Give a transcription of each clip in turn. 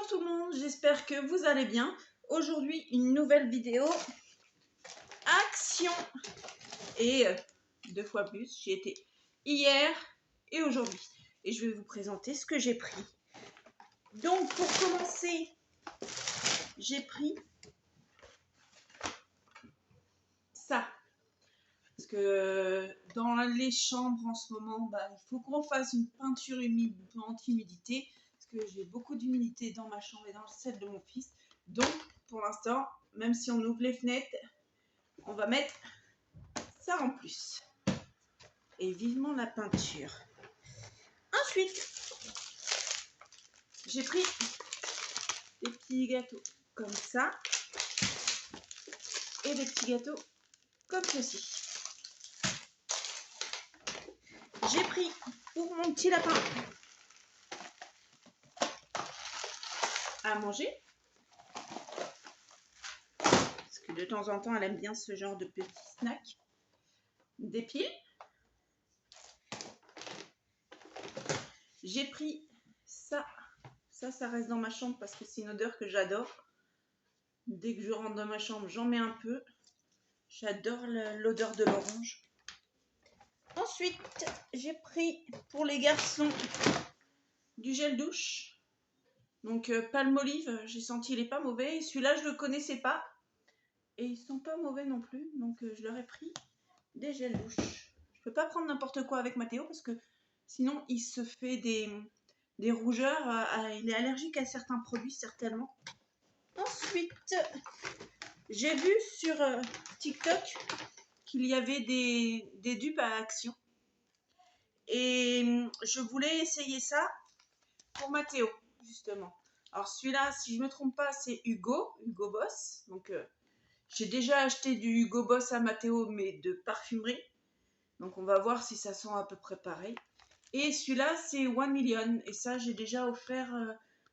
Bonjour tout le monde, j'espère que vous allez bien. Aujourd'hui, une nouvelle vidéo action et deux fois plus. J'y étais hier et aujourd'hui. Et je vais vous présenter ce que j'ai pris. Donc pour commencer, j'ai pris ça. Parce que dans les chambres en ce moment, il faut qu'on fasse une peinture humide, anti-humidité. Parce que j'ai beaucoup d'humidité dans ma chambre et dans celle de mon fils. Donc pour l'instant, même si on ouvre les fenêtres, on va mettre ça en plus. Et vivement la peinture. Ensuite, j'ai pris des petits gâteaux comme ça. Et des petits gâteaux comme ceci. J'ai pris pour mon petit lapin à manger. Parce que de temps en temps, elle aime bien ce genre de petits snacks. Des piles. J'ai pris ça. Ça reste dans ma chambre parce que c'est une odeur que j'adore. Dès que je rentre dans ma chambre, j'en mets un peu. J'adore l'odeur de l'orange. Ensuite, j'ai pris pour les garçons du gel douche. Donc Palmolive, j'ai senti il n'est pas mauvais. Celui-là, je ne le connaissais pas. Et ils sont pas mauvais non plus. Donc je leur ai pris des gels douche. Je ne peux pas prendre n'importe quoi avec Mathéo parce que sinon il se fait des rougeurs. Il est allergique à certains produits certainement. Ensuite, j'ai vu sur TikTok qu'il y avait des dupes à Action. Et je voulais essayer ça pour Mathéo, justement. Alors celui-là, si je ne me trompe pas, c'est Hugo Boss. Donc j'ai déjà acheté du Hugo Boss à Mathéo, mais de parfumerie. Donc on va voir si ça sent à peu près pareil. Et celui-là, c'est 1 Million. Et ça, j'ai déjà offert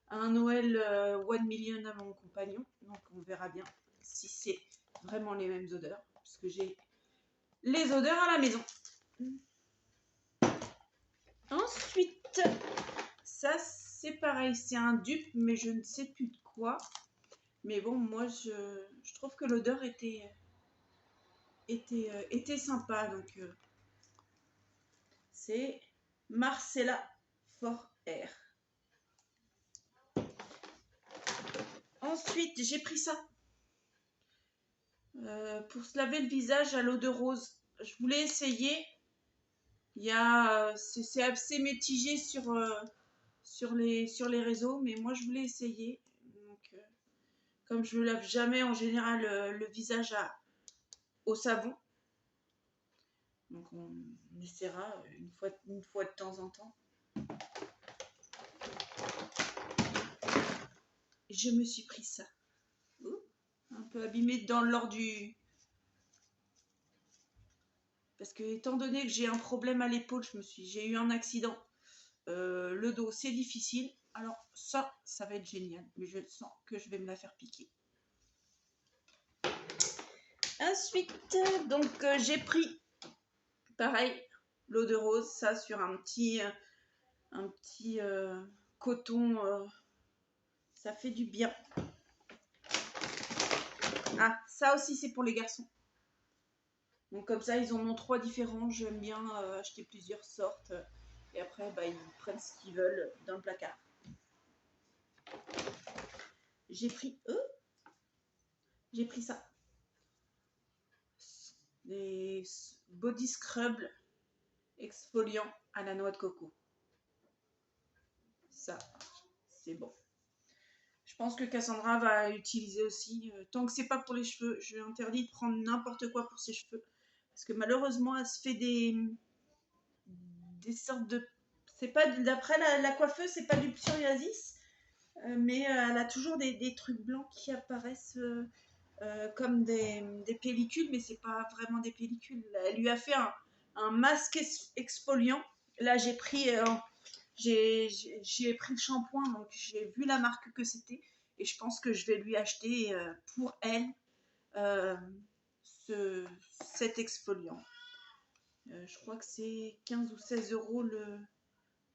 à un Noël 1 Million à mon compagnon. Donc on verra bien si c'est vraiment les mêmes odeurs. Parce que j'ai les odeurs à la maison. Ensuite, ça c'est pareil, c'est un dupe, mais je ne sais plus de quoi. Mais bon, moi je trouve que l'odeur était sympa. Donc c'est Marcella For Air. Ensuite, j'ai pris ça pour se laver le visage à l'eau de rose. Je voulais essayer. C'est assez mitigé sur les réseaux, mais moi je voulais essayer. Donc, comme je ne lave jamais en général le visage au savon, donc on essaiera une fois de temps en temps. Je me suis pris ça. Un peu abîmé dans l'or du... Parce que étant donné que j'ai un problème à l'épaule, j'ai eu un accident. Le dos, c'est difficile. Alors ça va être génial. Mais je sens que je vais me la faire piquer. Ensuite, donc j'ai pris, pareil, l'eau de rose, ça sur un petit coton. Ça fait du bien. Ah, ça aussi c'est pour les garçons. Donc comme ça, ils en ont 3 différents. J'aime bien acheter plusieurs sortes. Et après, ils prennent ce qu'ils veulent dans le placard. J'ai pris ça. Des body scrub exfoliants à la noix de coco. Ça, c'est bon. Je pense que Cassandra va utiliser aussi. Tant que c'est pas pour les cheveux, je lui interdis de prendre n'importe quoi pour ses cheveux. Parce que malheureusement, elle se fait des sortes de... C'est pas, d'après la coiffeuse, c'est pas du psoriasis. Mais elle a toujours des trucs blancs qui apparaissent comme des pellicules, mais c'est pas vraiment des pellicules. Elle lui a fait un masque exfoliant. Là, j'ai pris pris le shampoing, donc j'ai vu la marque que c'était, et je pense que je vais lui acheter pour elle cet exfoliant. Je crois que c'est 15 ou 16 €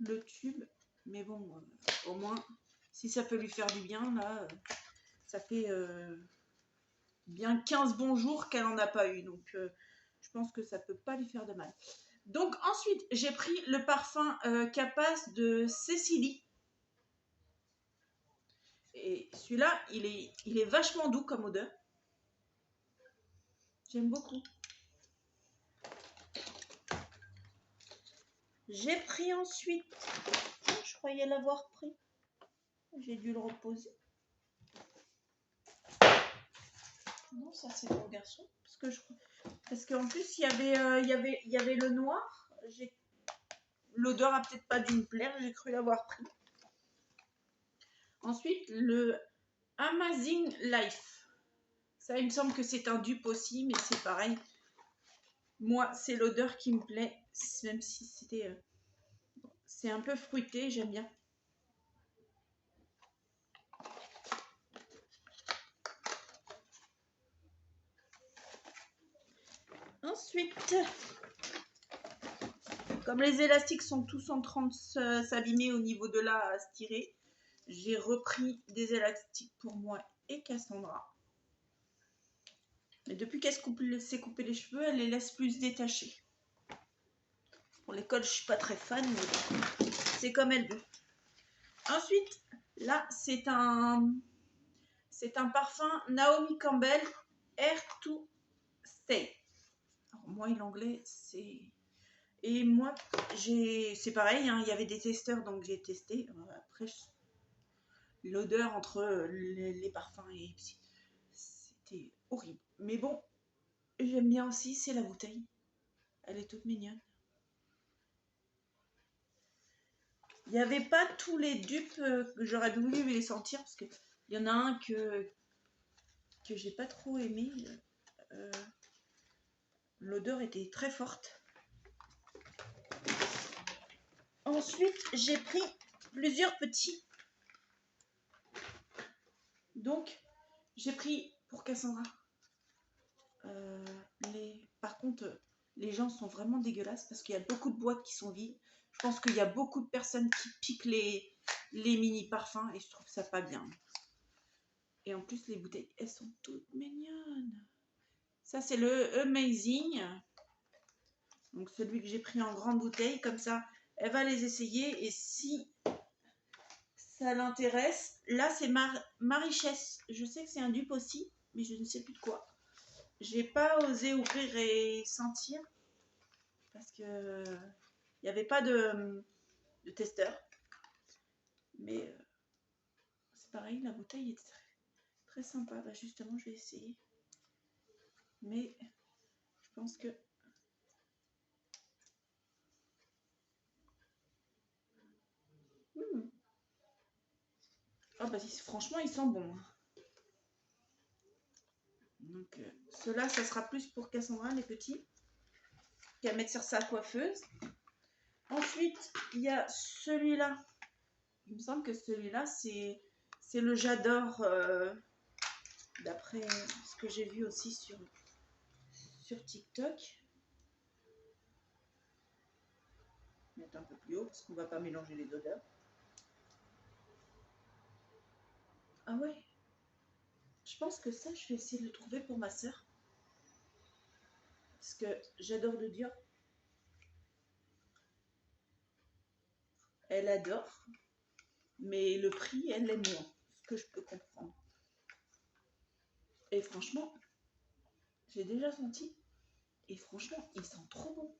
le tube, mais bon, au moins si ça peut lui faire du bien, là, ça fait bien 15 bons jours qu'elle n'en a pas eu. Donc, je pense que ça peut pas lui faire de mal. Donc, ensuite, j'ai pris le parfum Capas de Cécilie. Et celui-là, il est vachement doux comme odeur. J'aime beaucoup. J'ai pris ensuite... Je croyais l'avoir pris. J'ai dû le reposer. Non, ça c'est mon garçon. Parce qu'en plus, il y avait le noir. L'odeur a peut-être pas dû me plaire. J'ai cru l'avoir pris. Ensuite, le Amazing Life. Ça, il me semble que c'est un dupe aussi, mais c'est pareil. Moi, c'est l'odeur qui me plaît, même si c'était... c'est un peu fruité, j'aime bien. Ensuite, comme les élastiques sont tous en train de s'abîmer au niveau de là à se tirer, j'ai repris des élastiques pour moi et Cassandra. Mais depuis qu'elle s'est coupé les cheveux, elle les laisse plus détachés. Pour l'école, je suis pas très fan, mais c'est comme elle veut. Ensuite, là, c'est un parfum Naomi Campbell Air to Stay. Alors, moi, l'anglais, c'est... Et moi, c'est pareil, hein, il y avait des testeurs, donc j'ai testé. Après, l'odeur entre les parfums et... C'était horrible. Mais bon, j'aime bien aussi, c'est la bouteille. Elle est toute mignonne. Il n'y avait pas tous les dupes que j'aurais voulu les sentir, parce qu'il y en a un que j'ai pas trop aimé. L'odeur était très forte. Ensuite, j'ai pris plusieurs petits. Donc, j'ai pris pour Cassandra. Par contre, les gens sont vraiment dégueulasses parce qu'il y a beaucoup de boîtes qui sont vides. Je pense qu'il y a beaucoup de personnes qui piquent les mini parfums et je trouve ça pas bien. Et en plus, les bouteilles, elles sont toutes mignonnes. Ça, c'est le Amazing. Donc, celui que j'ai pris en grande bouteille. Comme ça, elle va les essayer. Et si ça l'intéresse, là, c'est ma richesse. Je sais que c'est un dupe aussi, mais je ne sais plus de quoi. J'ai pas osé ouvrir et sentir parce que il n'y avait pas de testeur. Mais c'est pareil, la bouteille est très sympa. Bah, justement, je vais essayer. Mais je pense que... Ah bah franchement, il sent bon. Donc ceux-là, ça sera plus pour Cassandra, les petits, qui à mettre sur sa coiffeuse. Ensuite, il y a celui-là. Il me semble que celui-là, c'est le J'adore, d'après ce que j'ai vu aussi sur TikTok. Je vais mettre un peu plus haut parce qu'on ne va pas mélanger les odeurs. Ah ouais. Je pense que ça, je vais essayer de le trouver pour ma soeur. Parce que j'adore de Dior. Elle adore. Mais le prix, elle l'aime moins. Ce que je peux comprendre. Et franchement, j'ai déjà senti. Et franchement, il sent trop bon.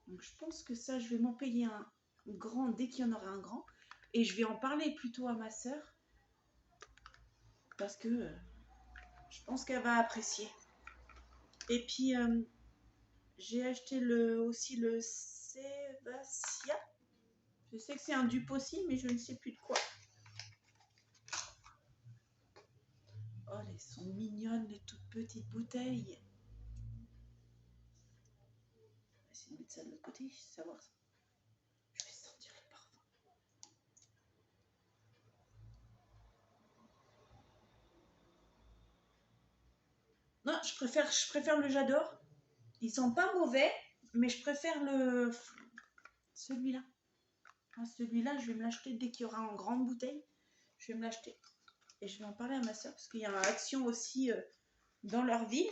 Donc je pense que ça, je vais m'en payer un grand dès qu'il y en aura un grand. Et je vais en parler plutôt à ma soeur. Parce que je pense qu'elle va apprécier. Et puis, j'ai acheté aussi le Sebacia. Je sais que c'est un dupe aussi, mais je ne sais plus de quoi. Oh, elles sont mignonnes, les toutes petites bouteilles. On va essayer de mettre ça de l'autre côté, savoir ça. Je vais sentir le parfum. Non, je préfère le J'adore. Ils sont pas mauvais, mais je préfère celui-là. Celui-là, je vais me l'acheter dès qu'il y aura en grande bouteille. Je je vais me l'acheter. Et je vais en parler à ma soeur parce qu'il y a une action aussi dans leur ville.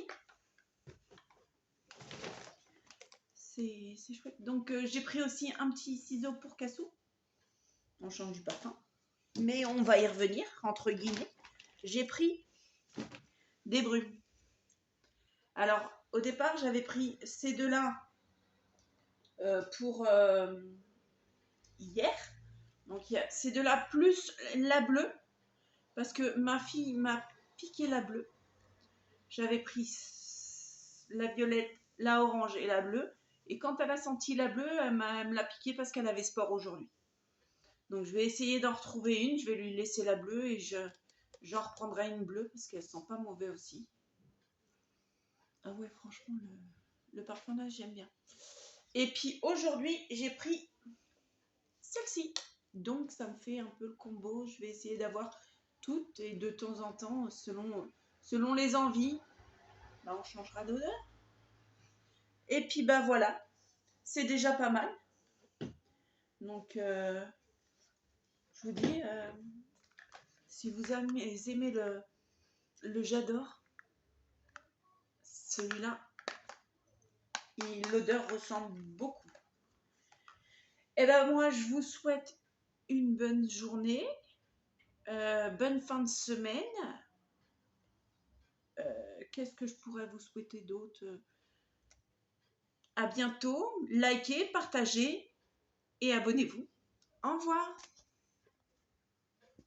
C'est chouette. Donc j'ai pris aussi un petit ciseau pour Cassou. On change du parfum. Mais on va y revenir, entre guillemets. J'ai pris des brumes. Alors, au départ, j'avais pris ces deux-là pour hier. Donc, il y a ces deux-là plus la bleue. Parce que ma fille m'a piqué la bleue. J'avais pris la violette, la orange et la bleue. Et quand elle a senti la bleue, elle me l'a piqué parce qu'elle avait sport aujourd'hui. Donc, je vais essayer d'en retrouver une. Je vais lui laisser la bleue et j'en reprendrai une bleue parce qu'elles sont pas mauvais aussi. Ah ouais, franchement, le parfum là, j'aime bien. Et puis aujourd'hui, j'ai pris celle-ci. Donc, ça me fait un peu le combo. Je vais essayer d'avoir toutes et de temps en temps, selon les envies, bah, on changera d'odeur. Et puis, bah voilà, c'est déjà pas mal. Donc, je vous dis, si vous aimez le j'adore, celui-là, l'odeur ressemble beaucoup. Et ben moi, je vous souhaite une bonne journée, bonne fin de semaine. Qu'est-ce que je pourrais vous souhaiter d'autre? À bientôt, likez, partagez et abonnez-vous. Au revoir.